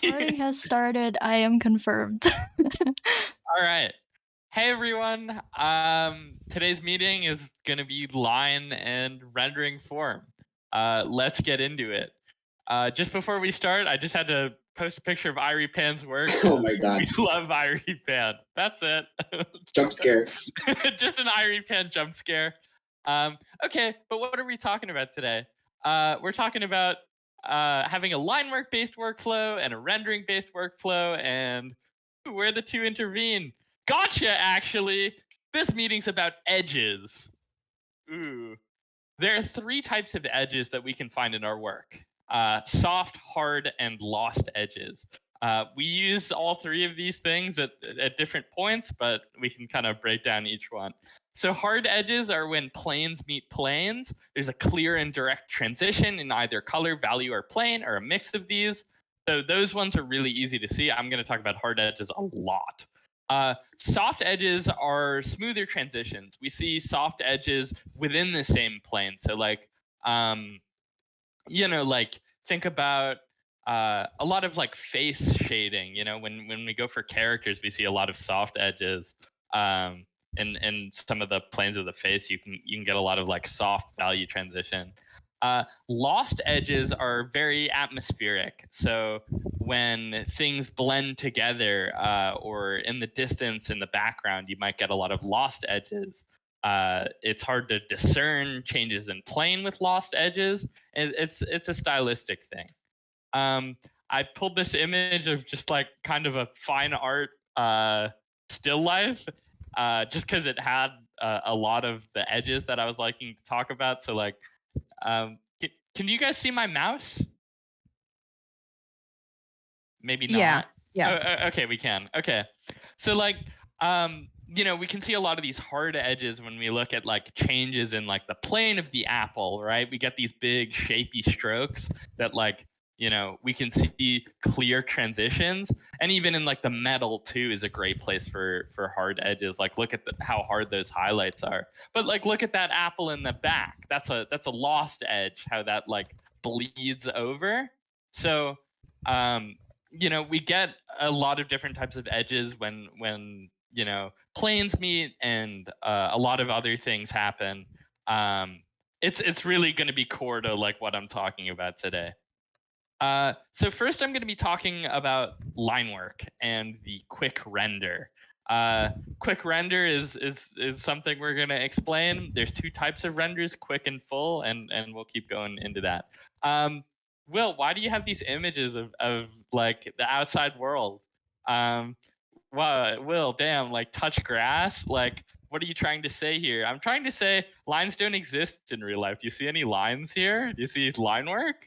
Recording has started. I am confirmed. All right. Hey everyone. Today's meeting is gonna be line and rendering form. Let's get into it. Just before we start, I just had to post a picture of Irie Pan's work Oh because my we god. love Irie Pan. That's it. Jump scare. Just an Irie Pan jump scare. Okay, but what are we talking about today? We're talking about having a line work based workflow and a rendering based workflow and where the two intervene. Gotcha, actually. This meeting's about edges. Ooh. There are three types of edges that we can find in our work: soft, hard, and lost edges. We use all three of these things at different points, but we can kind of break down each one. So, hard edges are when planes meet planes. There's a clear and direct transition in either color, value, or plane, or a mix of these. So, those ones are really easy to see. I'm going to talk about hard edges a lot. Soft edges are smoother transitions. We see soft edges within the same plane. So, um, like think about a lot of like face shading. When we go for characters, we see a lot of soft edges. In some of the planes of the face, you can get a lot of like soft value transition. Lost edges are very atmospheric. So when things blend together, or in the distance, in the background, you might get a lot of lost edges. It's hard to discern changes in plane with lost edges. It's a stylistic thing. I pulled this image of just like kind of a fine art still life, just because it had a lot of the edges that I was liking to talk about. So like, can you guys see my mouse? Maybe Yeah, not. yeah. Okay, we can. Okay, so like, we can see a lot of these hard edges when we look at like changes in like the plane of the apple, right? We get these big shapy strokes that like, we can see clear transitions, and even in like the metal too is a great place for hard edges. Like, look at how hard those highlights are. But like, look at that apple in the back. That's a lost edge. How that like bleeds over. So, um, we get a lot of different types of edges when planes meet, and a lot of other things happen. It's really going to be core to like what I'm talking about today. So first, I'm going to be talking about line work and the quick render. Quick render is something we're going to explain. There's two types of renders: quick and full, and we'll keep going into that. Will, why do you have these images of like the outside world? Um, wow, Will, damn, like touch grass, like. What are you trying to say here? I'm trying to say lines don't exist in real life. Do you see any lines here? Do you see line work?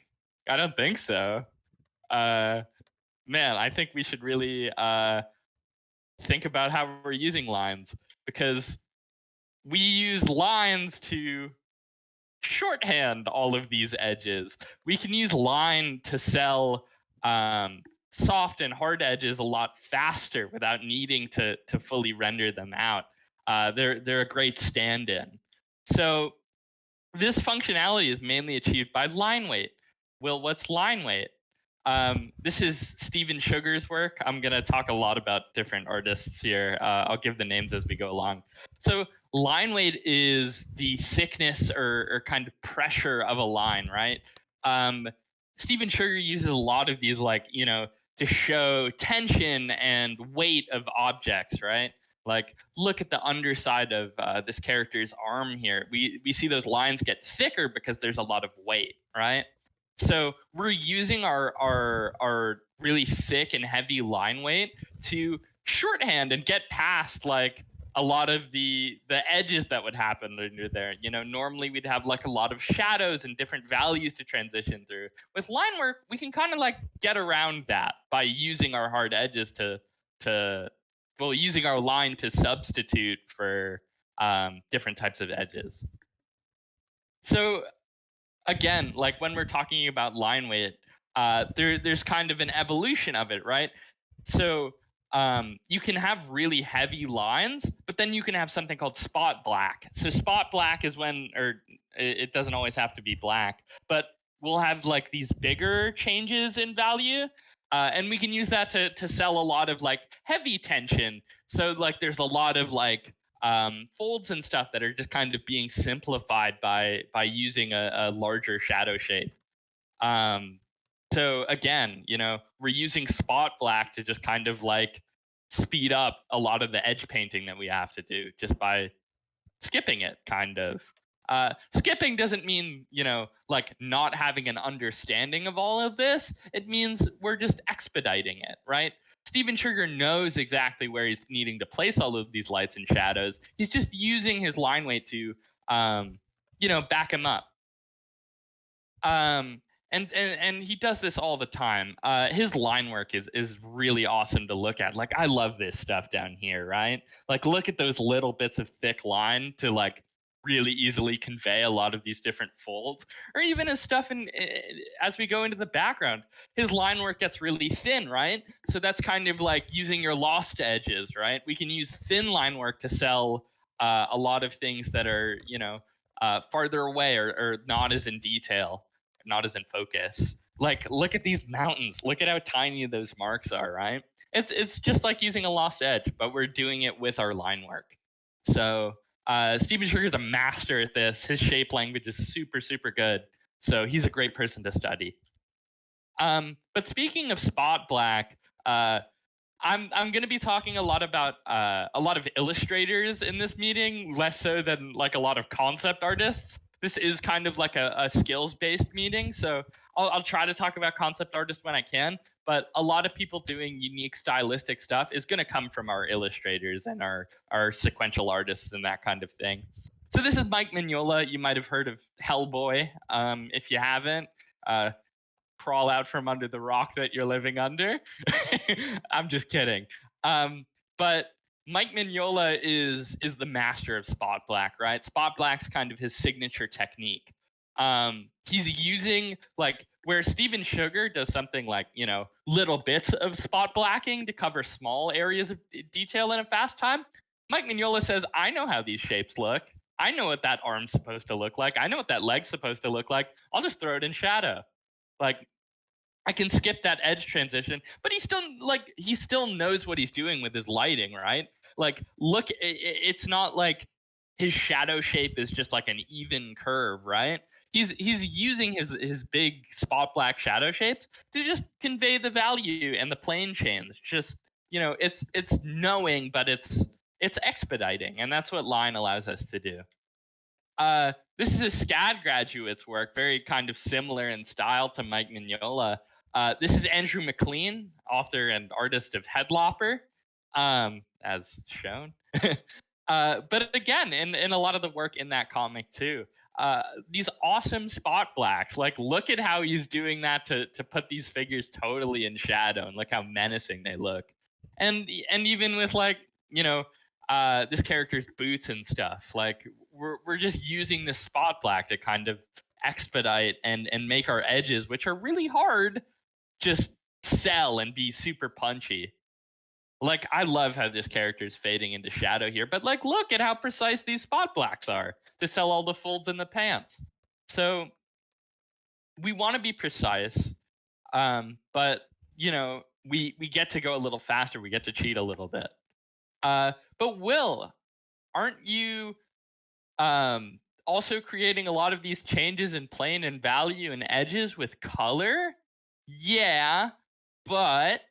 I don't think so. Uh, Man, I think we should really think about how we're using lines, because we use lines to shorthand all of these edges. We can use line to sell soft and hard edges a lot faster without needing to fully render them out. They're a great stand-in. So this functionality is mainly achieved by line weight. Well, what's line weight? This is Steven Sugar's work. I'm going to talk a lot about different artists here. I'll give the names as we go along. So, line weight is the thickness or kind of pressure of a line, right? Steven Sugar uses a lot of these, like, to show tension and weight of objects, right? Like, look at the underside of this character's arm here. We see those lines get thicker because there's a lot of weight, right? So we're using our really thick and heavy line weight to shorthand and get past like a lot of the edges that would happen under there. Normally we'd have like a lot of shadows and different values to transition through. With line work, we can kind of like get around that by using our hard edges to using our line to substitute for different types of edges. So again, like when we're talking about line weight, there's kind of an evolution of it, right? So you can have really heavy lines, but then you can have something called spot black. So spot black is when, or it doesn't always have to be black, but we'll have like these bigger changes in value. And we can use that to sell a lot of like heavy tension. So like there's a lot of like folds and stuff that are just kind of being simplified by using a larger shadow shape. Um, so again, we're using spot black to just kind of like speed up a lot of the edge painting that we have to do just by skipping it, kind of. Skipping doesn't mean, like not having an understanding of all of this. It means we're just expediting it, right? Steven Sugar knows exactly where he's needing to place all of these lights and shadows. He's just using his line weight to, back him up. Um, and he does this all the time. His line work is really awesome to look at. Like I love this stuff down here, right? Like look at those little bits of thick line to like really easily convey a lot of these different folds, or even his stuff in as we go into the background, his line work gets really thin, right? So that's kind of like using your lost edges, right? We can use thin line work to sell a lot of things that are farther away or not as in detail, not as in focus. Like, look at these mountains. Look at how tiny those marks are, right? It's just like using a lost edge, but we're doing it with our line work. So Steven Sugar is a master at this. His shape language is super, super good. So he's a great person to study. But speaking of spot black, I'm going to be talking a lot about a lot of illustrators in this meeting, less so than like a lot of concept artists. This is kind of like a skills based meeting, so I'll try to talk about concept artists when I can. But a lot of people doing unique stylistic stuff is going to come from our illustrators and our sequential artists and that kind of thing. So this is Mike Mignola. You might have heard of Hellboy. If you haven't, crawl out from under the rock that you're living under. I'm just kidding. But Mike Mignola is the master of spot black, right? Spot black's kind of his signature technique. He's using like where Steven Sugar does something like little bits of spot blacking to cover small areas of detail in a fast time. Mike Mignola says, "I know how these shapes look. I know what that arm's supposed to look like. I know what that leg's supposed to look like. I'll just throw it in shadow." Like I can skip that edge transition, but he still knows what he's doing with his lighting, right? Like look, it's not like his shadow shape is just like an even curve, right? He's using his big spot black shadow shapes to just convey the value and the plane change. Just it's knowing, but it's expediting, and that's what line allows us to do. This is a SCAD graduate's work, very kind of similar in style to Mike Mignola. This is Andrew McLean, author and artist of Headlopper, as shown. But again, in a lot of the work in that comic too, these awesome spot blacks. Like, look at how he's doing that to put these figures totally in shadow, and look how menacing they look. And even with like this character's boots and stuff, like we're just using this spot black to kind of expedite and make our edges, which are really hard, just sell and be super punchy. Like I love how this character is fading into shadow here, but like look at how precise these spot blacks are to sell all the folds in the pants. So we want to be precise, but we get to go a little faster. We get to cheat a little bit. But Will, aren't you also creating a lot of these changes in plane and value and edges with color? Yeah, but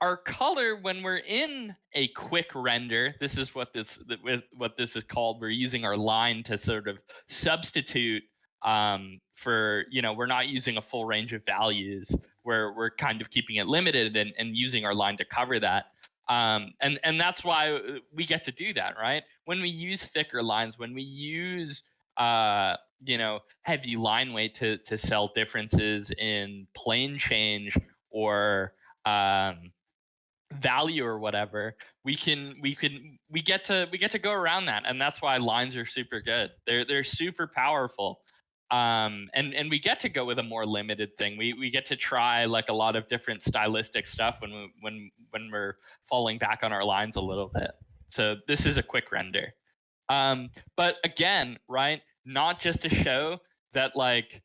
our color when we're in a quick render, this is what this is called. We're using our line to sort of substitute for we're not using a full range of values. We're kind of keeping it limited and using our line to cover that. And that's why we get to do that, right? When we use thicker lines, when we use heavy line weight to sell differences in plane change or value or whatever, we get to go around that, and that's why lines are super good. They're super powerful. And we get to go with a more limited thing. We get to try like a lot of different stylistic stuff when we're falling back on our lines a little bit. So this is a quick render. But again, right, not just to show that like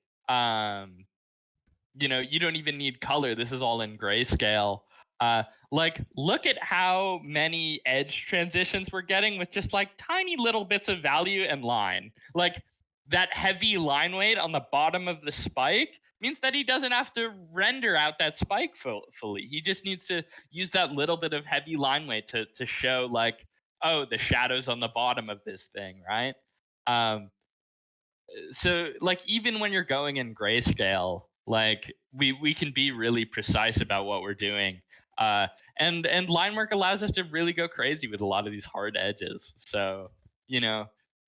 You don't even need color. This is all in grayscale. Uh, like, look at how many edge transitions we're getting with just like tiny little bits of value and line. Like, that heavy line weight on the bottom of the spike means that he doesn't have to render out that spike fully. He just needs to use that little bit of heavy line weight to show, like, oh, the shadows on the bottom of this thing, right? Um, so like even when you're going in grayscale, like we can be really precise about what we're doing. uh and line work allows us to really go crazy with a lot of these hard edges. So you know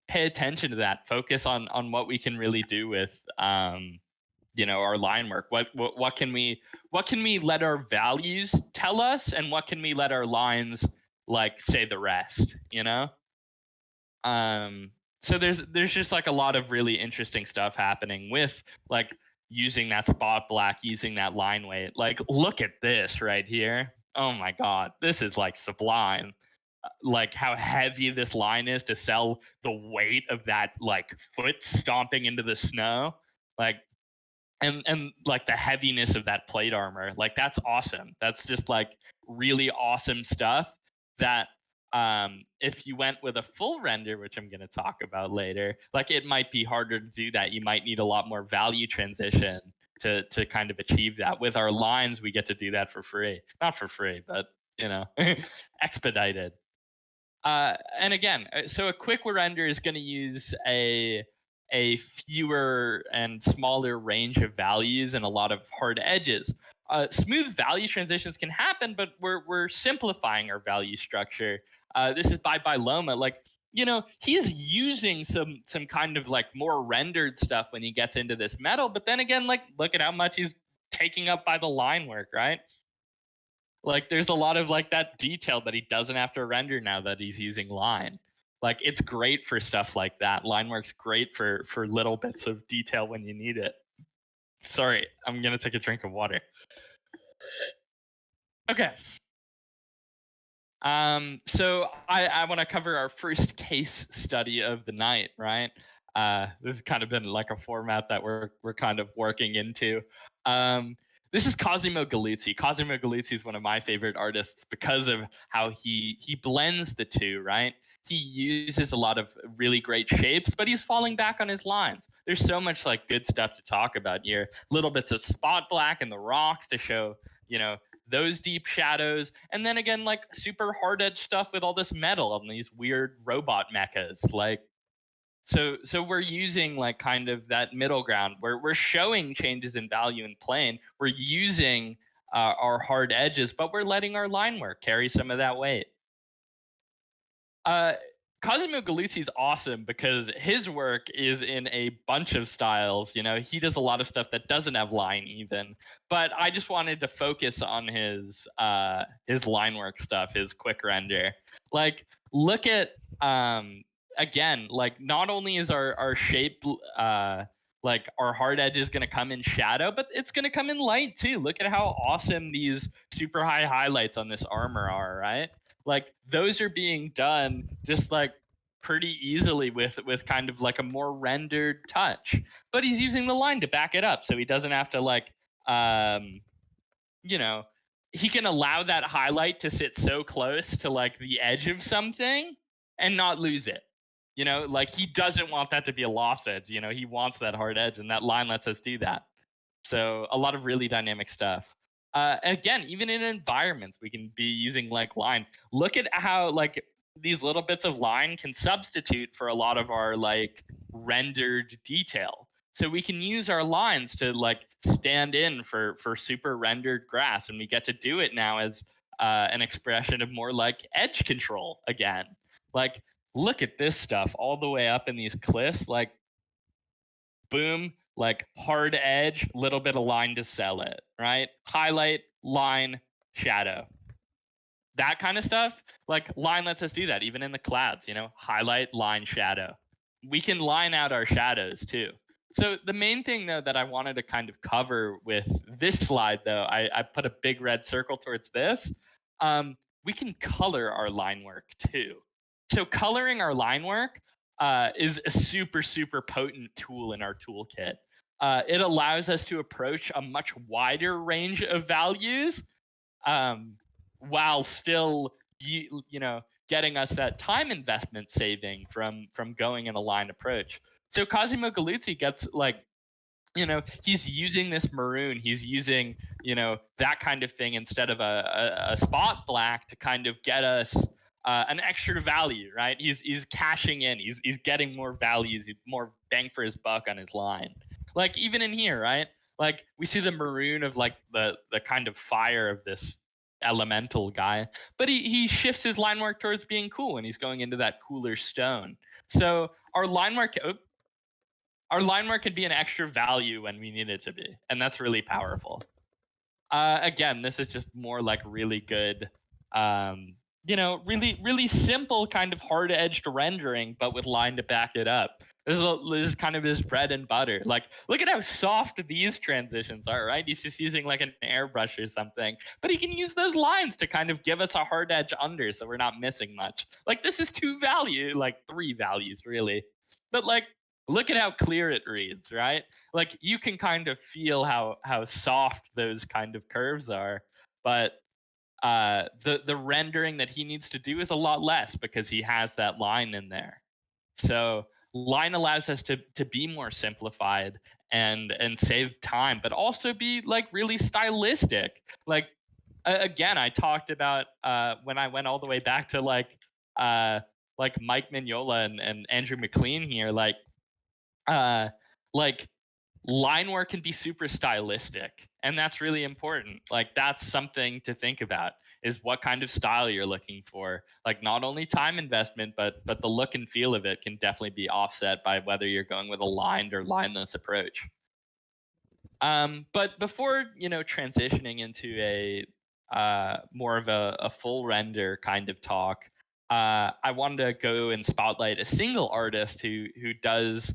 pay attention to that, focus on what we can really do with our line work. What can we let our values tell us, and what can we let our lines like say the rest. um so there's just like a lot of really interesting stuff happening with like using that spot black, using that line weight. Like, look at this right here. Oh my god, this is like sublime. Like how heavy this line is to sell the weight of that like foot stomping into the snow. Like, and like the heaviness of that plate armor, like that's awesome. That's just like really awesome stuff that if you went with a full render, which I'm going to talk about later, like it might be harder to do that. You might need a lot more value transition to kind of achieve that. With our lines, we get to do that for free. Not for free, but you know expedited. And again, so a quick render is going to use a fewer and smaller range of values and a lot of hard edges. Smooth value transitions can happen, but we're simplifying our value structure. This is by Loma. Like, he's using some kind of like more rendered stuff when he gets into this metal, but then again, like, look at how much he's taking up by the line work, right? Like, there's a lot of like that detail that he doesn't have to render now that he's using line. Like, it's great for stuff like that. Line works great for little bits of detail when you need it. Sorry, I'm gonna take a drink of water. Okay. So I want to cover our first case study of the night, right? This has kind of been like a format that we're kind of working into. Um, this is Cosimo Galluzzi. Cosimo Galluzzi is one of my favorite artists because of how he blends the two, right? He uses a lot of really great shapes, but he's falling back on his lines. There's so much like good stuff to talk about here. Little bits of spot black in the rocks to show, you know, those deep shadows, and then again like super hard edge stuff with all this metal and these weird robot mechas. Like, so we're using like kind of that middle ground where we're showing changes in value and plane. We're using our hard edges, but we're letting our line work carry some of that weight. uh Cosimo Galluzzi is awesome because his work is in a bunch of styles. He does a lot of stuff that doesn't have line even. But I just wanted to focus on his line work stuff, his quick render. Like, look at again, like not only is our shape like our hard edge is going to come in shadow, but it's going to come in light too. Look at how awesome these super high highlights on this armor are, right? Like, those are being done just like pretty easily with kind of like a more rendered touch. But he's using the line to back it up, so he doesn't have to like um you know he can allow that highlight to sit so close to like the edge of something and not lose it. Like, he doesn't want that to be a lost edge. He wants that hard edge, and that line lets us do that. So a lot of really dynamic stuff. Again, even in environments, we can be using like line. Look at how like these little bits of line can substitute for a lot of our like rendered detail. So we can use our lines to like stand in for super rendered grass, and we get to do it now as an expression of more like edge control again. Like, look at this stuff all the way up in these cliffs. Like, boom, like hard edge, little bit of line to sell it, right? Highlight, line, shadow. That kind of stuff, like line lets us do that even in the clouds, highlight, line, shadow. We can line out our shadows too. So the main thing though that I wanted to kind of cover with this slide though, I put a big red circle towards this. We can color our line work too. So coloring our line work is a super, super potent tool in our toolkit. it allows us to approach a much wider range of values, um, while still getting us that time investment saving from going in a line approach. So Cosimo Galuzzi gets like, he's using this maroon, he's using, that kind of thing instead of a spot black to kind of get us an extra value, right? He's cashing in, he's getting more values, more bang for his buck on his line. Like even in here, right? Like we see the maroon of like the kind of fire of this elemental guy, but he shifts his line mark towards being cool and he's going into that cooler stone. So our line mark can be an extra value when we need it to be, and that's really powerful. Again, this is just more like really good, really simple kind of hard edged rendering, but with line to back it up. This is kind of his bread and butter. Like, look at how soft these transitions are, right? He's just using like an airbrush or something, but he can use those lines to kind of give us a hard edge under, so we're not missing much. Like, this is like three values, really. But like, look at how clear it reads, right? Like you can kind of feel how soft those kind of curves are, but the rendering that he needs to do is a lot less because he has that line in there. So line allows us to be more simplified and save time, but also be like really stylistic. Like again, I talked about when I went all the way back to uh, like Mike Mignola and Andrew McLean here, uh, like line work can be super stylistic, and that's really important. Like that's something to think about, is what kind of style you're looking for. Like not only time investment, but the look and feel of it can definitely be offset by whether you're going with a lined or lineless approach. But before transitioning into a more of a full render kind of talk, I wanted to go and spotlight a single artist who does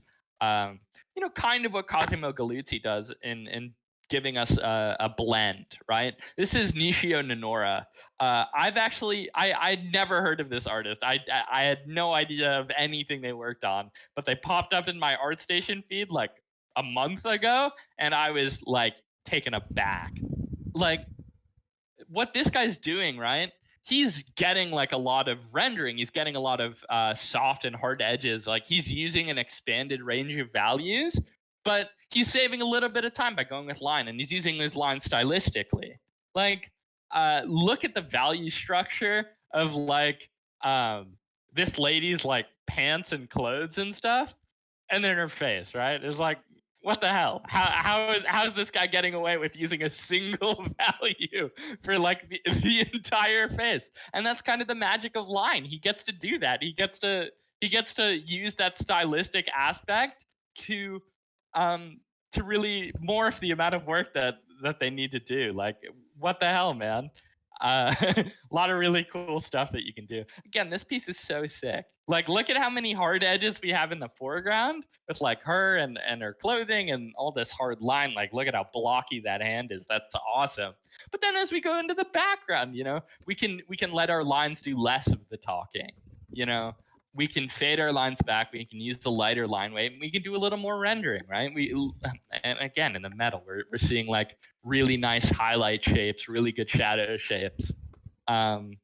kind of what Cosimo Galuzzi does in giving us a blend, right? This is Nishio Nonora. I'd never heard of this artist. I had no idea of anything they worked on, but they popped up in my ArtStation feed like a month ago, and I was like taken aback. Like what this guy's doing, right? He's getting like a lot of rendering. He's getting a lot of soft and hard edges. Like he's using an expanded range of values, but he's saving a little bit of time by going with line, and he's using his line stylistically. Like, look at the value structure of like this lady's like pants and clothes and stuff, and then her face, right? It's like, what the hell? How is this guy getting away with using a single value for like the entire face? And that's kind of the magic of line. He gets to do that. He gets to use that stylistic aspect to to really morph the amount of work that they need to do. Like, what the hell, man? A lot of really cool stuff that you can do. Again, this piece is so sick. Like, look at how many hard edges we have in the foreground with like her and her clothing and all this hard line. Like, look at how blocky that hand is. That's awesome. But then as we go into the background, we can let our lines do less of the talking. You know, we can fade our lines back. We can use the lighter line weight. And we can do a little more rendering, right? And again, in the metal, we're seeing like really nice highlight shapes, really good shadow shapes. Um,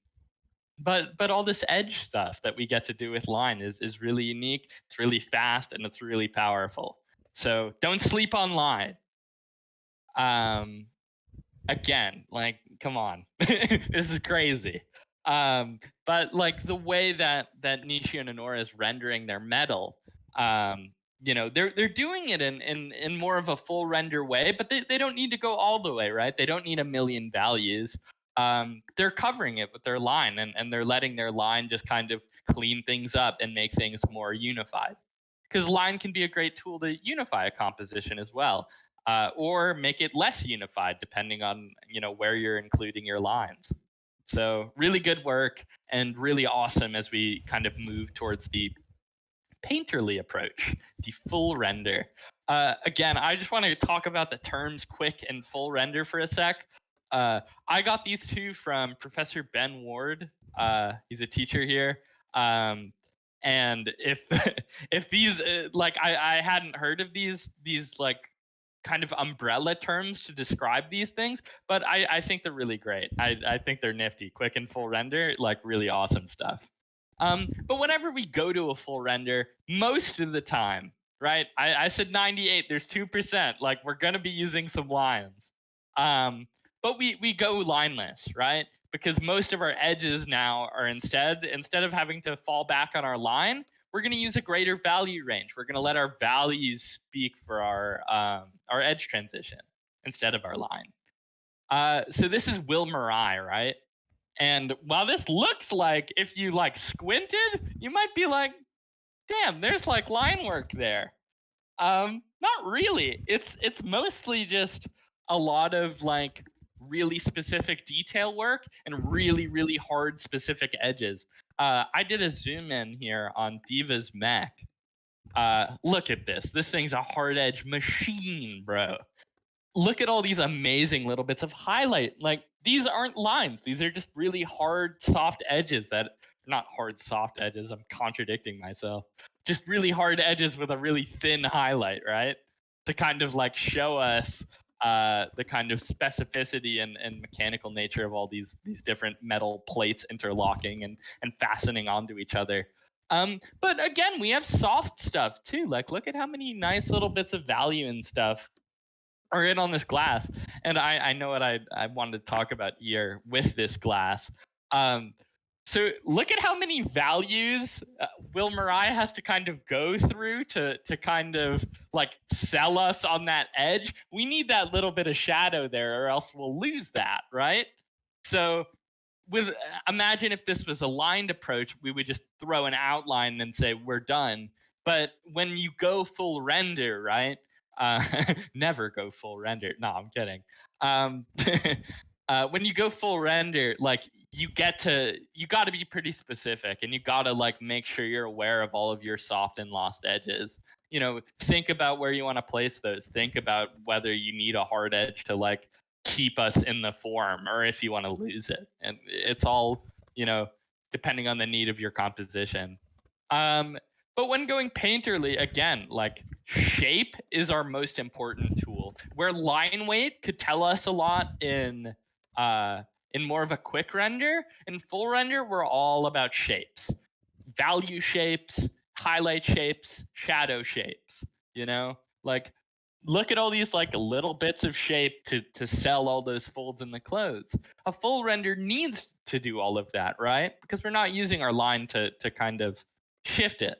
but all this edge stuff that we get to do with line is really unique. It's really fast and it's really powerful. So don't sleep on line. Um, Again, like, come on, this is crazy. But like the way that Nishi and Honora is rendering their metal, they're doing it in more of a full render way, but they don't need to go all the way, right? They don't need a million values. They're covering it with their line, and they're letting their line just kind of clean things up and make things more unified. Because line can be a great tool to unify a composition as well, or make it less unified depending on where you're including your lines. So really good work and really awesome as we kind of move towards the painterly approach, the full render. Again, I just want to talk about the terms quick and full render for a sec. I got these two from Professor Ben Ward. He's a teacher here. And if if these like I hadn't heard of these like kind of umbrella terms to describe these things, but I think they're really great. I think they're nifty. Quick and full render, like really awesome stuff. But whenever we go to a full render, most of the time, right? I said 98. There's 2%. Like we're gonna be using some lines, but we go lineless, right? Because most of our edges now are instead of having to fall back on our line, we're going to use a greater value range. We're going to let our values speak for our edge transition instead of our line. So this is Will Murray, right? And while this looks like if you like squinted, you might be like, damn, there's like line work there. Not really. It's mostly just a lot of like really specific detail work and really hard specific edges. I did a zoom in here on Diva's mech. Look at this. This thing's a hard edge machine, bro. Look at all these amazing little bits of highlight. Like these aren't lines. These are just really hard, soft edges that not hard, soft edges. I'm contradicting myself. Just really hard edges with a really thin highlight, right? To kind of like show us the kind of specificity and mechanical nature of all these different metal plates interlocking and fastening onto each other. But again, we have soft stuff too. Like, look at how many nice little bits of value and stuff are in on this glass. And I know what I wanted to talk about here with this glass. Um, so look at how many values Will Murray has to kind of go through to kind of like sell us on that edge. We need that little bit of shadow there, or else we'll lose that, right? So with imagine if this was a lined approach, we would just throw an outline and say we're done. But when you go full render, right? Never go full render. No, I'm kidding. Um, when you go full render, like you got to be pretty specific, and you got to like make sure you're aware of all of your soft and lost edges. You know, think about where you want to place those. Think about whether you need a hard edge to like keep us in the form, or if you want to lose it. And it's all, you know, depending on the need of your composition. Um, but when going painterly, again, like shape is our most important tool. Where line weight could tell us a lot in more of a quick render, in full render, we're all about shapes, value shapes, highlight shapes, shadow shapes. You know, like look at all these like little bits of shape to sell all those folds in the clothes. A full render needs to do all of that, right? Because we're not using our line to kind of shift it.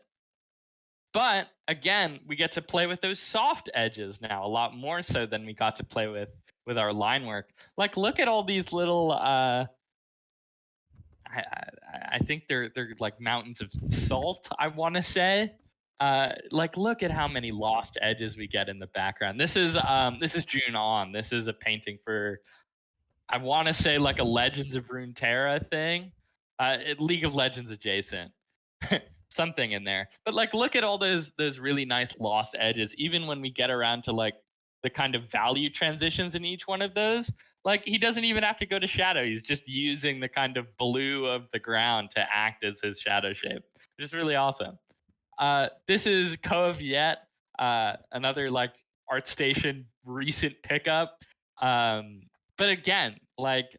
But again, we get to play with those soft edges now a lot more so than we got to play with our line work. Like look at all these little I think they're like mountains of salt, I want to say. Like look at how many lost edges we get in the background. This is June on. This is a painting for I want to say like a Legends of Runeterra thing. League of Legends adjacent. Something in there. But like look at all those really nice lost edges even when we get around to like the kind of value transitions in each one of those. Like he doesn't even have to go to shadow. He's just using the kind of blue of the ground to act as his shadow shape. Which is really awesome. This is Coaviet, another like ArtStation recent pickup. Um, but again, like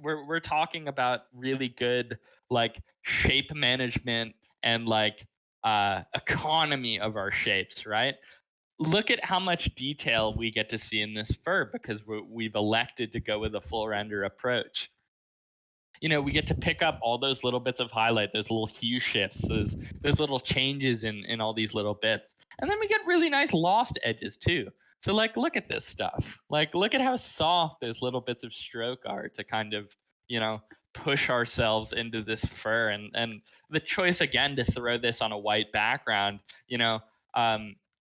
we're talking about really good like shape management and like economy of our shapes, right? Look at how much detail we get to see in this fur because we've elected to go with a full render approach. You know, we get to pick up all those little bits of highlight, those little hue shifts, those little changes in all these little bits. And then we get really nice lost edges too. So like look at this stuff. Like look at how soft those little bits of stroke are to kind of, you know, push ourselves into this fur and the choice again to throw this on a white background, you know,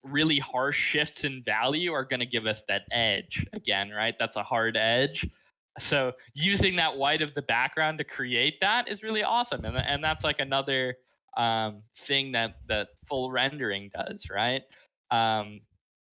really harsh shifts in value are going to give us that edge again, right? That's a hard edge, so using that white of the background to create that is really awesome, and that's like another thing that full rendering does, right? Um,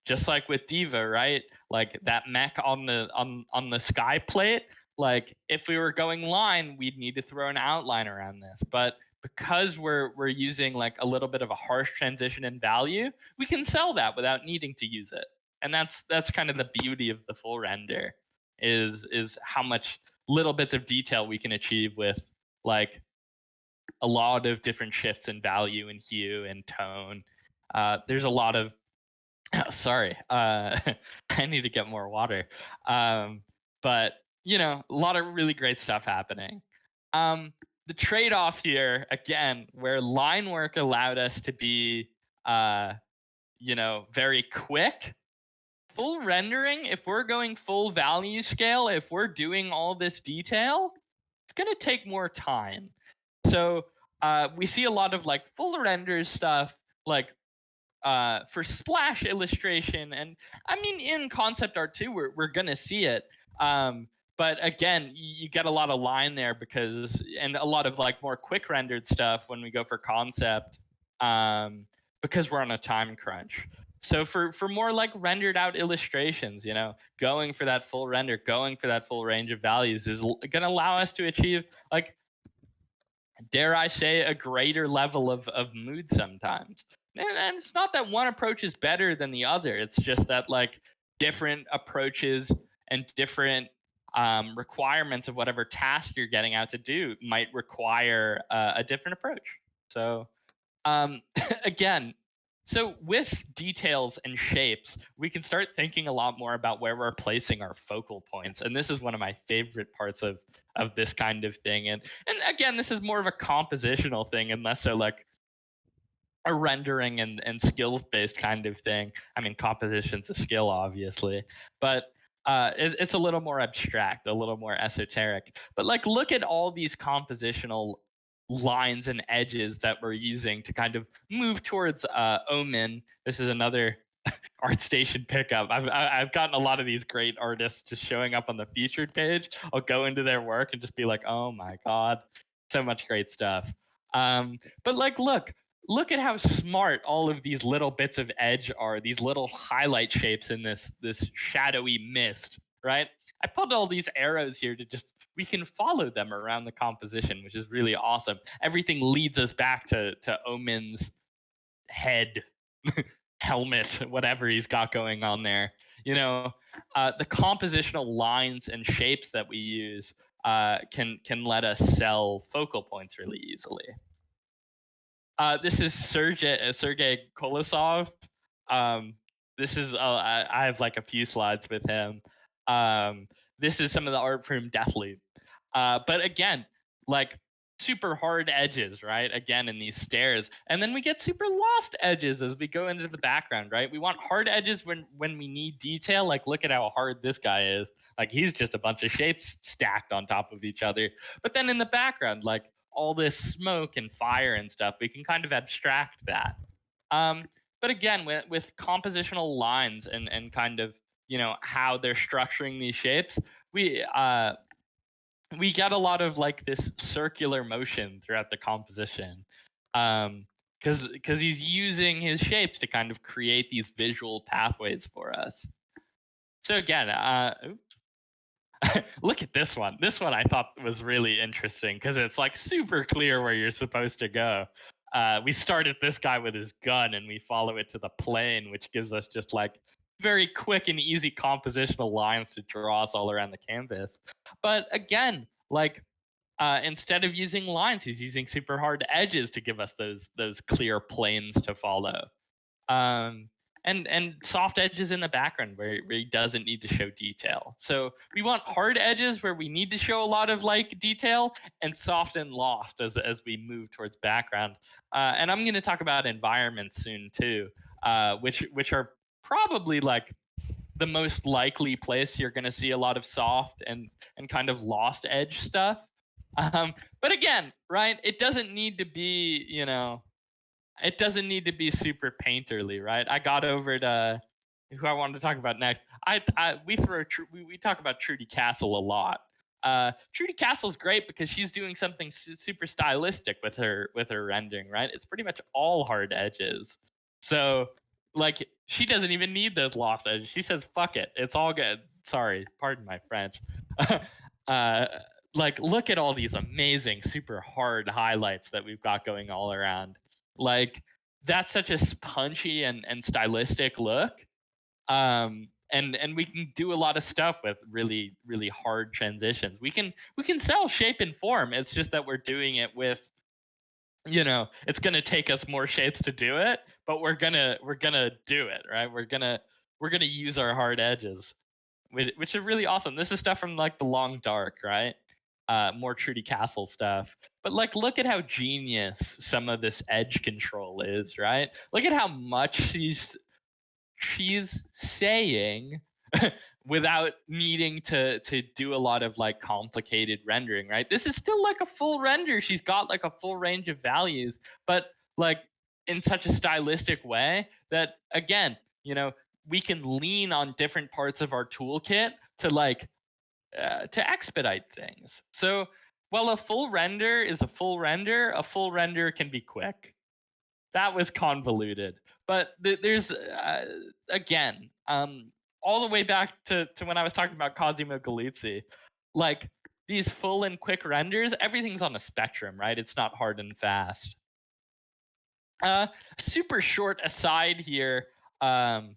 just like with Diva, right? Like that mech on the sky plate. Like if we were going line, we'd need to throw an outline around this, but because we're using like a little bit of a harsh transition in value, we can sell that without needing to use it. And that's kind of the beauty of the full render is how much little bits of detail we can achieve with like a lot of different shifts in value and hue and tone. There's a lot of sorry, I need to get more water. But a lot of really great stuff happening. Um, the trade-off here, again, where line work allowed us to be, very quick. Full rendering, if we're going full value scale, if we're doing all this detail, it's going to take more time. So we see a lot of like full render stuff, like for splash illustration, and I mean in concept art too. We're gonna see it, um, but again, you get a lot of line there and a lot of like more quick rendered stuff when we go for concept, because we're on a time crunch. So for more like rendered out illustrations, going for that full render, going for that full range of values is going to allow us to achieve, like, dare I say, a greater level of mood sometimes. And it's not that one approach is better than the other. It's just that like different approaches and different requirements of whatever task you're getting out to do might require a different approach. So um, again, so with details and shapes, we can start thinking a lot more about where we're placing our focal points. And this is one of my favorite parts of this kind of thing. And again, this is more of a compositional thing and less so like a rendering and skills based kind of thing. I mean, composition's a skill, obviously, but it's a little more abstract, a little more esoteric. But like, look at all these compositional lines and edges that we're using to kind of move towards Omen. This is another ArtStation pickup. I've gotten a lot of these great artists just showing up on the featured page. I'll go into their work and just be like, oh my god, so much great stuff. But like, look at how smart all of these little bits of edge are. These little highlight shapes in this shadowy mist, right? I put all these arrows here to just we can follow them around the composition, which is really awesome. Everything leads us back to Omen's head, helmet, whatever he's got going on there. The compositional lines and shapes that we use can let us sell focal points really easily. This is Sergey Kolosov. Um, this is I have like a few slides with him. This is some of the art from Deathloop. But again, like super hard edges, right? Again, in these stairs, and then we get super lost edges as we go into the background, right? We want hard edges when we need detail. Like, look at how hard this guy is. Like, he's just a bunch of shapes stacked on top of each other. But then in the background, like all this smoke and fire and stuff, we can kind of abstract that. But again, with compositional lines and kind of how they're structuring these shapes, we get a lot of like this circular motion throughout the composition, because he's using his shapes to kind of create these visual pathways for us. So again, look at this one. This one I thought was really interesting because it's like super clear where you're supposed to go. We start at this guy with his gun and we follow it to the plane, which gives us just like very quick and easy compositional lines to draw us all around the canvas. But again, like instead of using lines, he's using super hard edges to give us those clear planes to follow. Um, and soft edges in the background where he doesn't need to show detail. So we want hard edges where we need to show a lot of like detail, and soft and lost as we move towards background. And I'm going to talk about environments soon too, which are probably like the most likely place you're going to see a lot of soft and kind of lost edge stuff. But again, right? It doesn't need to be, it doesn't need to be super painterly, right? I got over to who I wanted to talk about next. We talk about Trudy Castle a lot. Trudy Castle's great because she's doing something super stylistic with her rendering, right? It's pretty much all hard edges. So like she doesn't even need those loft edges. She says, "Fuck it, it's all good." Sorry, pardon my French. uh, like look at all these amazing, super hard highlights that we've got going all around. Like that's such a punchy and stylistic look. And we can do a lot of stuff with really really hard transitions. We can sell shape and form. It's just that we're doing it with, it's going to take us more shapes to do it, but we're going to do it, right? We're going to use our hard edges, which are really awesome. This is stuff from like the Long Dark, right? More Trudy Castle stuff. But like, look at how genius some of this edge control is, right? Look at how much she's saying without needing to do a lot of like complicated rendering, right? This is still like a full render. She's got like a full range of values, but like in such a stylistic way that, again, we can lean on different parts of our toolkit to expedite things. So while a full render is a full render can be quick. That was convoluted. But there's again, all the way back to when I was talking about Cosimo Galizzi, like these full and quick renders, everything's on a spectrum, right? It's not hard and fast. Uh, Super short aside here, on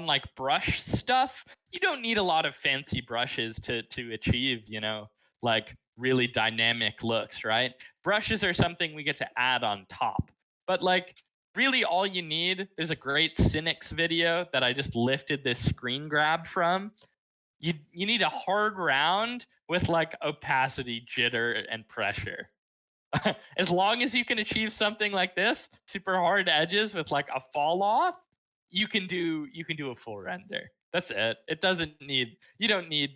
like brush stuff. You don't need a lot of fancy brushes to achieve, like really dynamic looks, right? Brushes are something we get to add on top. But like really all you need, there's a great Cynics video that I just lifted this screen grab from. You need a hard round with like opacity, jitter, and pressure. As long as you can achieve something like this, super hard edges with like a fall off, you can do a full render. That's it. It doesn't need you don't need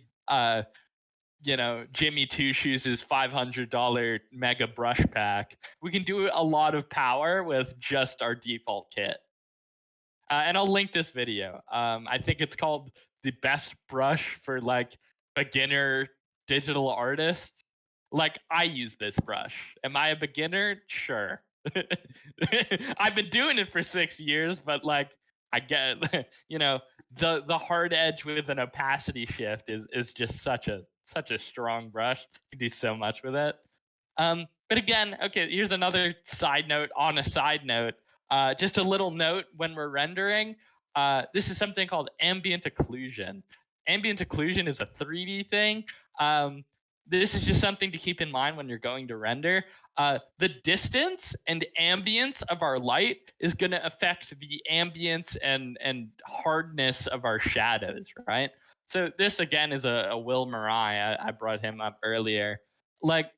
Jimmy Two Shoes' $500 mega brush pack. We can do a lot of power with just our default kit. And I'll link this video. I think it's called the best brush for like beginner digital artists. Like I use this brush. Am I a beginner? Sure. I've been doing it for 6 years, but like I get, the hard edge with an opacity shift is just such a strong brush. You can do so much with it. But again, okay, here's another side note on a side note. Just a little note when we're rendering. This is something called ambient occlusion. Ambient occlusion is a 3D thing. This is just something to keep in mind when you're going to render. The distance and ambience of our light is going to affect the ambience and hardness of our shadows, right? So this again is a Will Marai. I brought him up earlier. Like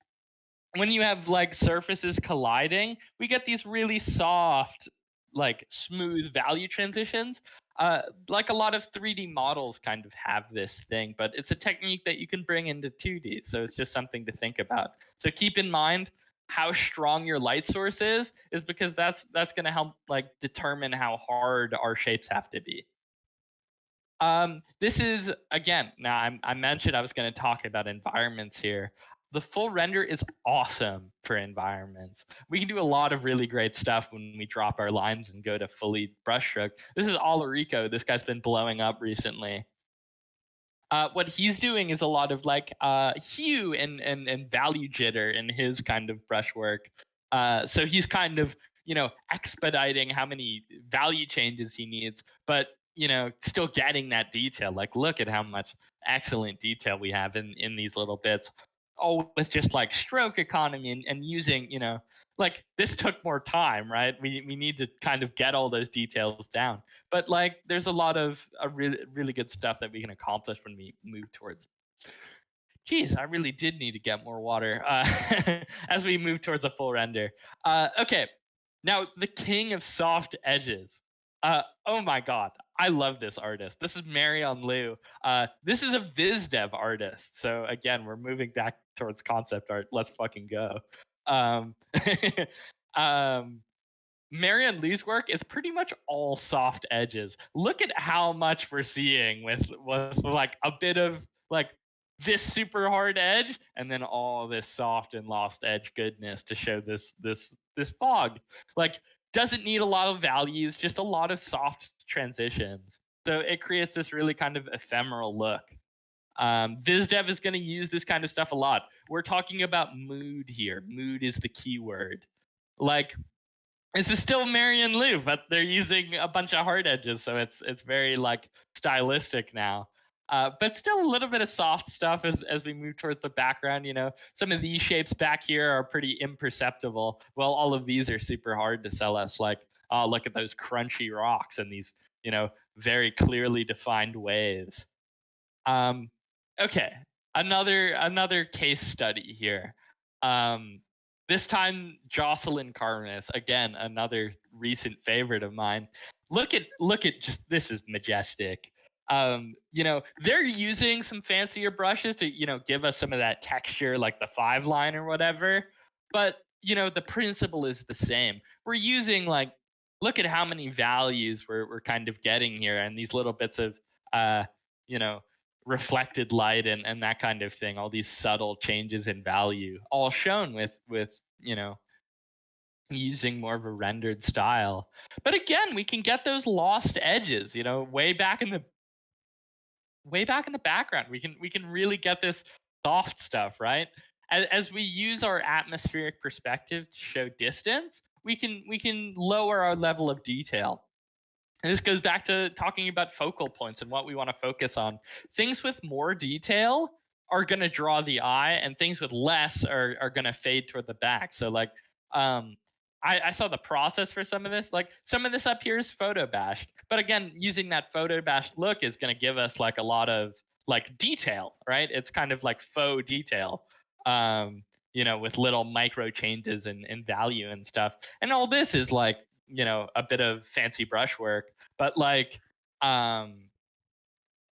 when you have like surfaces colliding, we get these really soft, like smooth value transitions. Like a lot of 3D models kind of have this thing, but it's a technique that you can bring into 2D. So it's just something to think about. So keep in mind how strong your light source is because that's going to help like determine how hard our shapes have to be. This is again. Now I mentioned I was going to talk about environments here. The full render is awesome for environments. We can do a lot of really great stuff when we drop our lines and go to fully brushstroke. This is Olarico. This guy's been blowing up recently. What he's doing is a lot of like hue and value jitter in his kind of brushwork. So he's kind of expediting how many value changes he needs, but still getting that detail. Like look at how much excellent detail we have in these little bits, all with just like stroke economy and using like this took more time, right? We need to kind of get all those details down, but like there's a lot of really really good stuff that we can accomplish when we move towards. Geez, I really did need to get more water as we move towards a full render. Okay, now the king of soft edges. Oh my god, I love this artist. This is Marion Liu. This is a VizDev artist. So again, we're moving back towards concept art. Let's fucking go. Um, um, Marion Lee's work is pretty much all soft edges. Look at how much we're seeing with like a bit of like this super hard edge and then all this soft and lost edge goodness to show this fog. Like doesn't need a lot of values, just a lot of soft transitions. So it creates this really kind of ephemeral look. VizDev is going to use this kind of stuff a lot. We're talking about mood here. Mood is the key word. Like this is still Marion Liu, but they're using a bunch of hard edges, so it's very like stylistic now. But still a little bit of soft stuff as we move towards the background. You know, some of these shapes back here are pretty imperceptible. Well, all of these are super hard to sell us. Like, oh, look at those crunchy rocks and these, very clearly defined waves. Um, okay, another case study here. Um, this time, Jocelyn Carnes, again, another recent favorite of mine. Look at just this is majestic. They're using some fancier brushes to give us some of that texture, like the 5 line or whatever. But the principle is the same. We're using like look at how many values we're kind of getting here, and these little bits of uh, you know reflected light and that kind of thing, all these subtle changes in value, all shown with using more of a rendered style. But again, we can get those lost edges, way back in the background. We can really get this soft stuff, right? As we use our atmospheric perspective to show distance, we can lower our level of detail. And this goes back to talking about focal points and what we want to focus on. Things with more detail are going to draw the eye, and things with less are going to fade toward the back. So, like, um, I saw the process for some of this. Like, some of this up here is photo bashed. But again, using that photo bashed look is going to give us like a lot of like detail, right? It's kind of like faux detail, with little micro changes in value and stuff. And all this is like, a bit of fancy brushwork, but like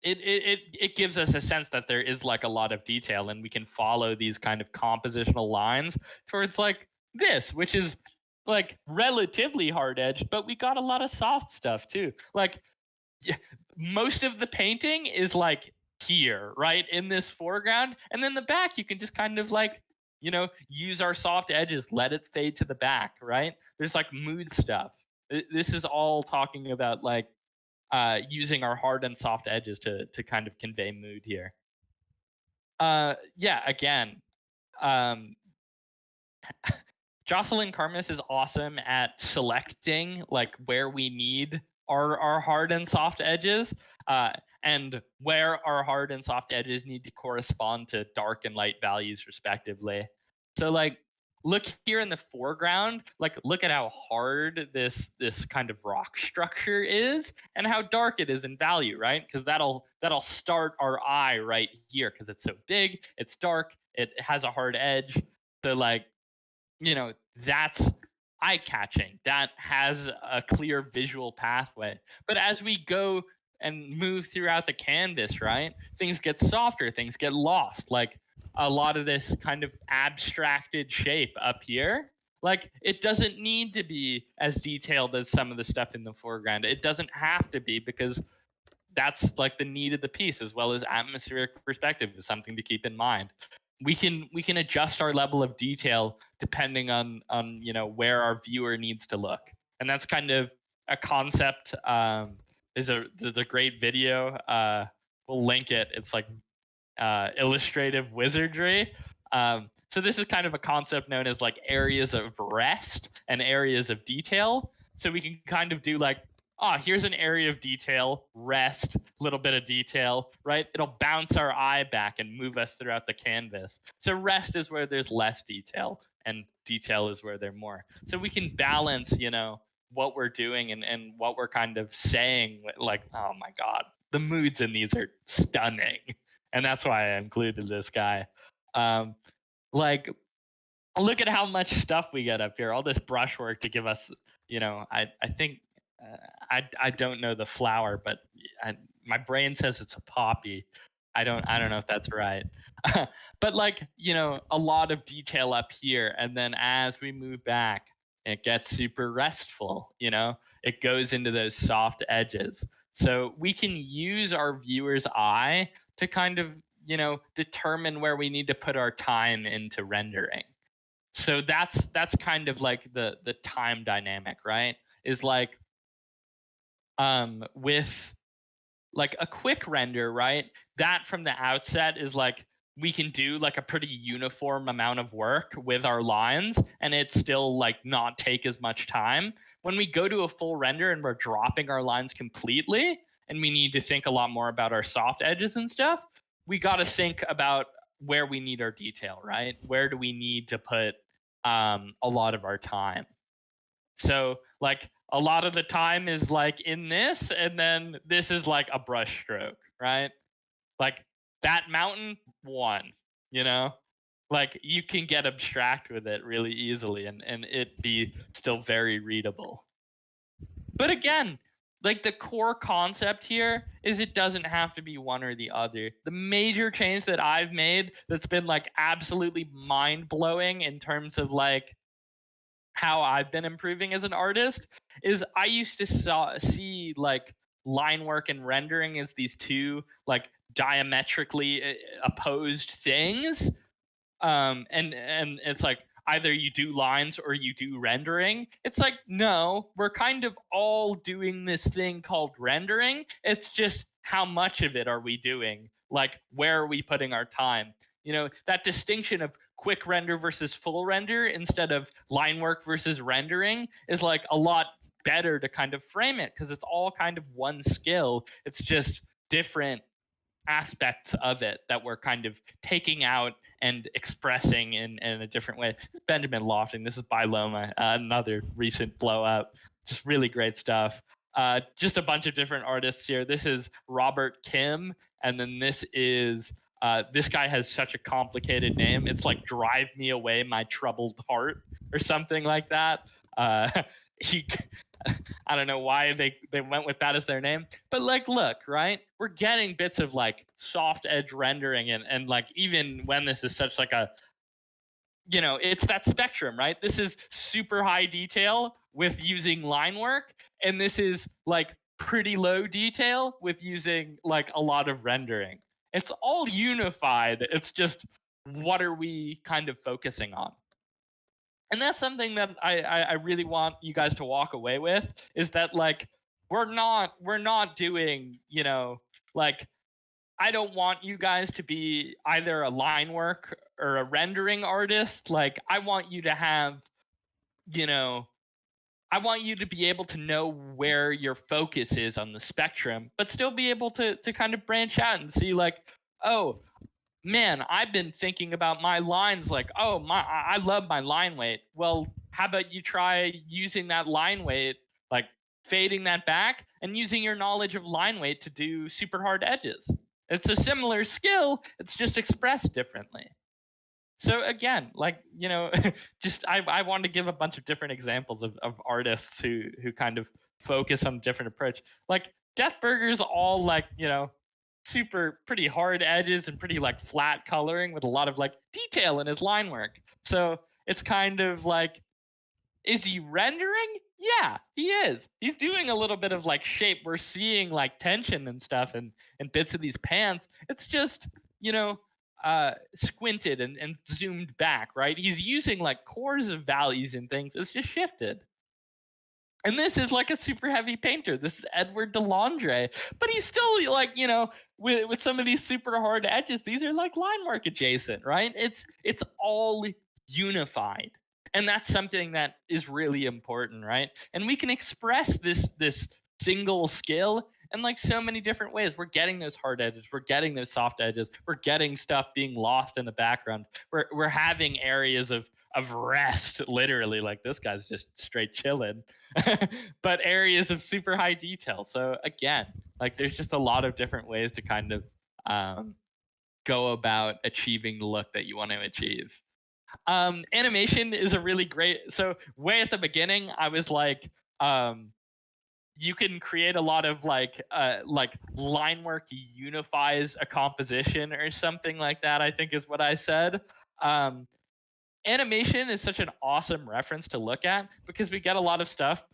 it gives us a sense that there is like a lot of detail, and we can follow these kind of compositional lines towards like this, which is like relatively hard edged, but we got a lot of soft stuff too. Like, yeah, most of the painting is like here, right in this foreground, and then the back you can just kind of like use our soft edges, let it fade to the back, right? There's like mood stuff. This is all talking about like using our hard and soft edges to kind of convey mood here. Yeah, again, um, Jocelyn Carmis is awesome at selecting like where we need our hard and soft edges, uh, and where our hard and soft edges need to correspond to dark and light values respectively. So like look here in the foreground, like look at how hard this kind of rock structure is and how dark it is in value, right? Because that'll start our eye right here because it's so big, it's dark, it has a hard edge. So like that's eye catching. That has a clear visual pathway. But as we go and move throughout the canvas, right, things get softer, things get lost. Like a lot of this kind of abstracted shape up here, like it doesn't need to be as detailed as some of the stuff in the foreground. It doesn't have to be because that's like the need of the piece, as well as atmospheric perspective is something to keep in mind. We can adjust our level of detail depending on where our viewer needs to look, and that's kind of a concept. There's a great video. We'll link it. It's like illustrative wizardry. So this is kind of a concept known as like areas of rest and areas of detail. So we can kind of do like, here's an area of detail, rest, little bit of detail, right? It'll bounce our eye back and move us throughout the canvas. So rest is where there's less detail, and detail is where there's more. So we can balance, what we're doing and what we're kind of saying. Like, oh my God, the moods in these are stunning, and that's why I included this guy. Um, like, look at how much stuff we get up here. All this brushwork to give us, I think I don't know the flower, but my brain says it's a poppy. I don't know if that's right. But like a lot of detail up here, and then as we move back, it gets super restful. It goes into those soft edges. So we can use our viewer's eye to kind of determine where we need to put our time into rendering. So that's kind of like the time dynamic, right? Is like with like a quick render, right? That from the outset is like we can do like a pretty uniform amount of work with our lines and it still like not take as much time. When we go to a full render and we're dropping our lines completely and we need to think a lot more about our soft edges and stuff, we got to think about where we need our detail, right? Where do we need to put a lot of our time? So like a lot of the time is like in this, and then this is like a brush stroke, right? Like that mountain one, you know? Like you can get abstract with it really easily and it be still very readable. But again, like the core concept here is it doesn't have to be one or the other. The major change that I've made that's been like absolutely mind blowing in terms of like how I've been improving as an artist is I used to see like line work and rendering as these two like diametrically opposed things, and it's like either you do lines or you do rendering. It's like no, we're kind of all doing this thing called rendering. It's just how much of it are we doing, like where are we putting our time, that distinction of quick render versus full render instead of line work versus rendering is like a lot better to kind of frame it because it's all kind of one skill. It's just different aspects of it that we're kind of taking out and expressing in a different way. This is Benjamin Lofting. This is By Loma, another recent blow up. Just really great stuff. Just a bunch of different artists here. This is Robert Kim, and then this is this guy has such a complicated name. It's like "Drive Me Away, My Troubled Heart" or something like that. He I don't know why they went with that as their name, but like, look, right? We're getting bits of like soft edge rendering, and like even when this is such like a, it's that spectrum, right? This is super high detail with using line work, and this is like pretty low detail with using like a lot of rendering. It's all unified. It's just what are we kind of focusing on? And that's something that I really want you guys to walk away with is that like we're not doing, like I don't want you guys to be either a line work or a rendering artist. Like I want you to have, you know I want you to be able to know where your focus is on the spectrum, but still be able to kind of branch out and see like, oh, man, I've been thinking about my lines like, oh, I love my line weight. Well, how about you try using that line weight, like fading that back and using your knowledge of line weight to do super hard edges? It's a similar skill, it's just expressed differently. So again, like, just I want to give a bunch of different examples of artists who kind of focus on a different approach. Like Death Burger's all like, super pretty hard edges and pretty like flat coloring with a lot of like detail in his line work. So it's kind of like, is he rendering? Yeah, he is. He's doing a little bit of like shape. We're seeing like tension and stuff and bits of these pants. It's just, squinted and zoomed back, right? He's using like cores of values and things. It's just shifted. And this is like a super heavy painter. This is Edward Delandre, but he's still like, with some of these super hard edges, these are like line work adjacent, right? It's all unified. And that's something that is really important, right? And we can express this single skill in like so many different ways. We're getting those hard edges, we're getting those soft edges, we're getting stuff being lost in the background. We're having areas of rest, literally, like this guy's just straight chilling. But areas of super high detail. So again, like there's just a lot of different ways to kind of um, go about achieving the look that you want to achieve. Animation is a really great. So way at the beginning, I was like, you can create a lot of like line work unifies a composition or something like that. I think is what I said. Um, Animation is such an awesome reference to look at because we get a lot of stuff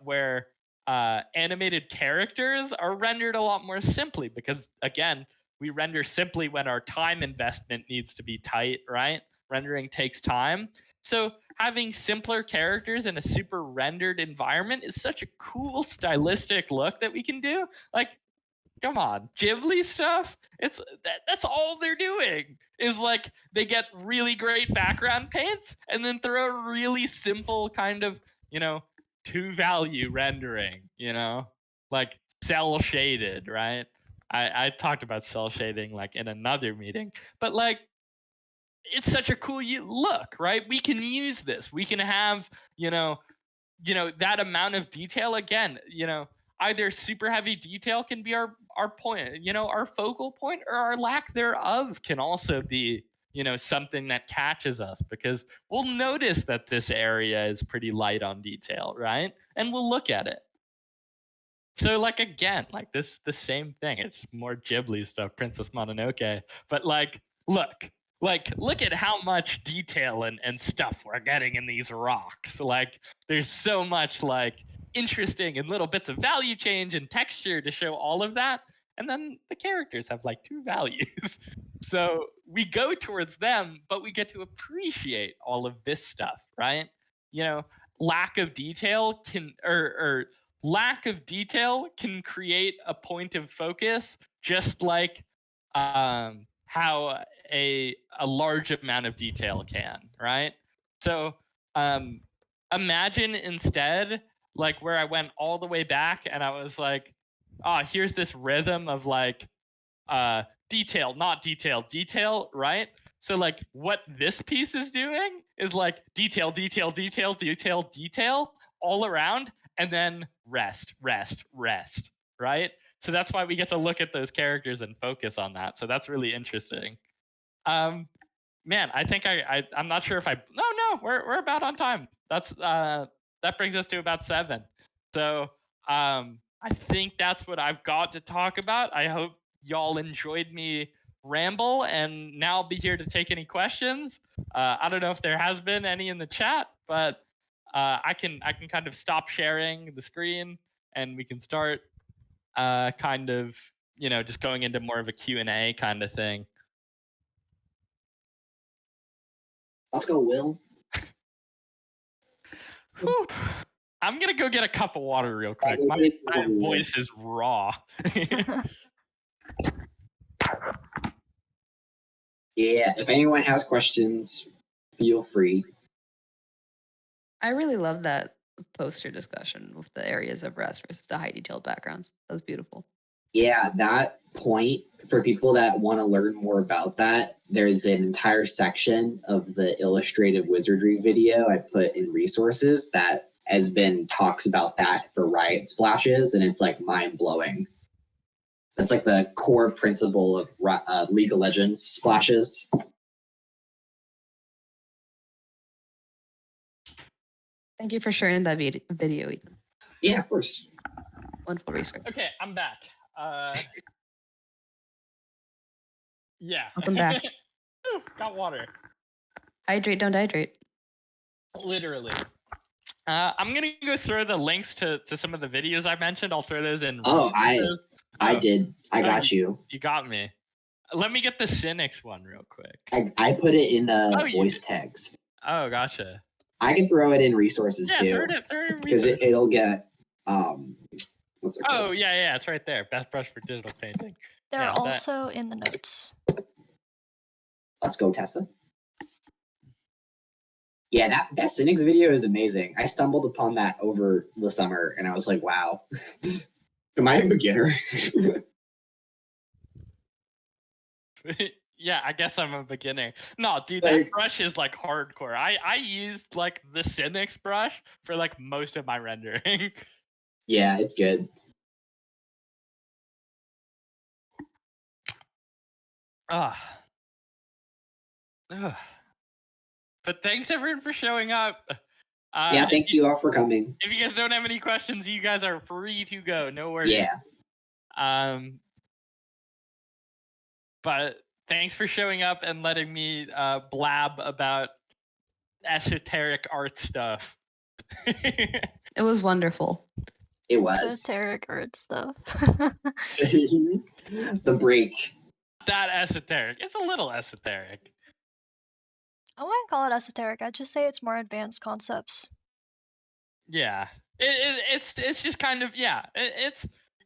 where animated characters are rendered a lot more simply because again we render simply when our time investment needs to be tight, right? Rendering takes time. So having simpler characters in a super rendered environment is such a cool stylistic look that we can do. Like Come on, Ghibli stuff. That's all they're doing is like they get really great background paints and then throw a really simple kind of two value rendering. Like cell shaded, right? I talked about cell shading like in another meeting, but like it's such a cool look, right? We can use this. We can have that amount of detail again. Either super heavy detail can be our point, our focal point, or our lack thereof can also be something that catches us because we'll notice that this area is pretty light on detail, right? And we'll look at it. So like again, like this the same thing. It's more Ghibli stuff, Princess Mononoke. But look at how much detail and stuff we're getting in these rocks. Like there's so much like interesting and little bits of value change and texture to show all of that. And then the characters have like two values. So we go towards them, but we get to appreciate all of this stuff, right? You know, lack of detail can or lack of detail can create a point of focus just like how a large amount of detail can, right? So um, imagine instead like where I went all the way back and I was like, here's this rhythm of like detail, not detail, detail, right? So like what this piece is doing is like detail, detail, detail, detail, detail all around, and then rest, rest, rest, right? So that's why we get to look at those characters and focus on that. So that's really interesting. Um, Man, I think I'm not sure if no, we're about on time. That brings us to about 7. So I think that's what I've got to talk about. I hope y'all enjoyed me ramble, and now I'll be here to take any questions. I don't know if there has been any in the chat, but I can kind of stop sharing the screen and we can start kind of just going into more of a Q&A kind of thing. Let's go, Will. Whew. I'm gonna go get a cup of water real quick. My voice is raw. Yeah, if anyone has questions, feel free. I really love that poster discussion with the areas of rest versus the high detailed backgrounds. That was beautiful. Yeah, that point, for people that want to learn more about that, there's an entire section of the illustrative wizardry video I put in resources that has been talks about that for riot splashes, and it's like mind-blowing. That's like the core principle of League of Legends splashes. Thank you for sharing that video, Ethan. Yeah, of course. Wonderful research. Okay, I'm back. Yeah. Welcome back. Ooh, got water. Hydrate, don't hydrate. Literally. I'm gonna go throw the links to some of the videos I mentioned. I'll throw those in. I did. I got you. You got me. Let me get the Cynics one real quick. I put it in the voice text. Oh, gotcha. I can throw it in resources too. Throw it in because it'll get what's it called? Oh yeah, it's right there. Best brush for digital painting. They're also in the notes. Let's go, Tessa. Yeah, that Cynics video is amazing. I stumbled upon that over the summer, and I was like, wow. Am I a beginner? Yeah, I guess I'm a beginner. No, dude, that brush is like hardcore. I used like the Cynics brush for like most of my rendering. Yeah, it's good. But thanks everyone for showing up. Yeah, thank you all for coming. If you guys don't have any questions, you guys are free to go. No worries. Yeah. But thanks for showing up and letting me blab about esoteric art stuff. It was wonderful. It was. Esoteric art stuff. The break. That esoteric. It's a little esoteric. I wouldn't call it esoteric. I'd just say it's more advanced concepts. Yeah. It's just kind of, yeah.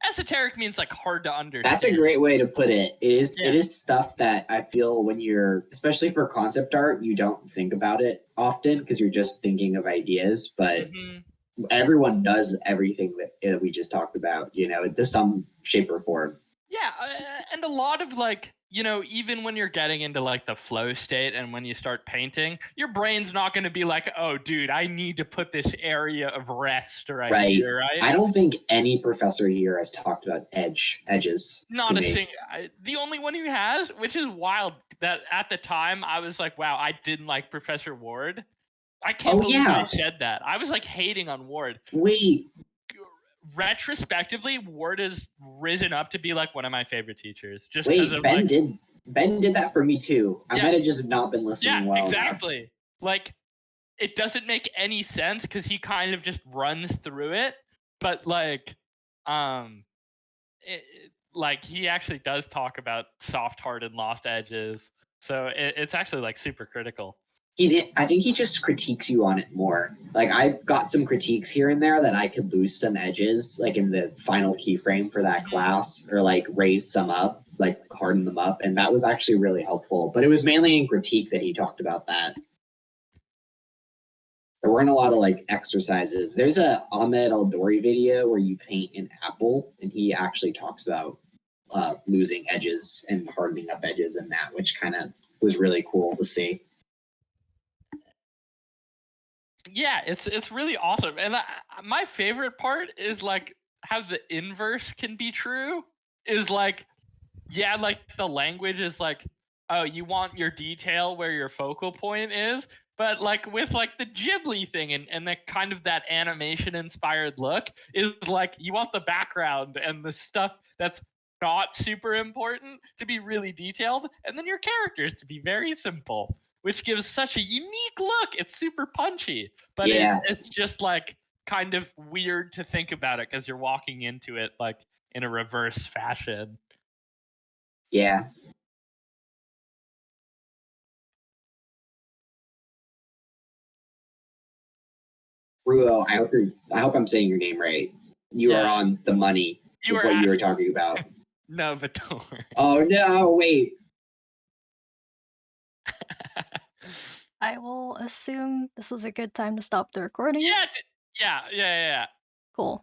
Esoteric means like hard to understand. That's a great way to put it. It Yeah. is stuff that I feel when you're, especially for concept art, you don't think about it often because you're just thinking of ideas. But everyone does everything that we just talked about, to some shape or form. Yeah, and a lot of like, even when you're getting into like the flow state and when you start painting, your brain's not going to be like, oh, dude, I need to put this area of rest right here, right? I don't think any professor here has talked about edges. Not a single. The only one who has, which is wild, that at the time I was like, wow, I didn't like Professor Ward. I can't believe I said that. I was like hating on Ward. Wait. Retrospectively, Ward has risen up to be like one of my favorite teachers. Just Ben did that for me too. I might have just not been listening well exactly. enough. Like, it doesn't make any sense because he kind of just runs through it. But like, like he actually does talk about soft-hearted lost edges. So it's actually like super critical. I think he just critiques you on it more. Like I got some critiques here and there that I could lose some edges, like in the final keyframe for that class, or like raise some up, like harden them up, and that was actually really helpful. But it was mainly in critique that he talked about that. There weren't a lot of like exercises. There's a Ahmed Aldori video where you paint an apple, and he actually talks about losing edges and hardening up edges and that, which kind of was really cool to see. Yeah, it's really awesome. And my favorite part is like how the inverse can be true. Is like, yeah, like the language is like, oh, you want your detail where your focal point is, but like with like the Ghibli thing and the kind of that animation inspired look is like you want the background and the stuff that's not super important to be really detailed, and then your characters to be very simple, which gives such a unique look. It's super punchy, but it's just like kind of weird to think about it because you're walking into it like in a reverse fashion. Yeah. Ruo, I hope I'm saying your name right. You are on the money with what you were talking about. No, but don't worry. Oh no, wait. I will assume this is a good time to stop the recording. Yeah. Cool.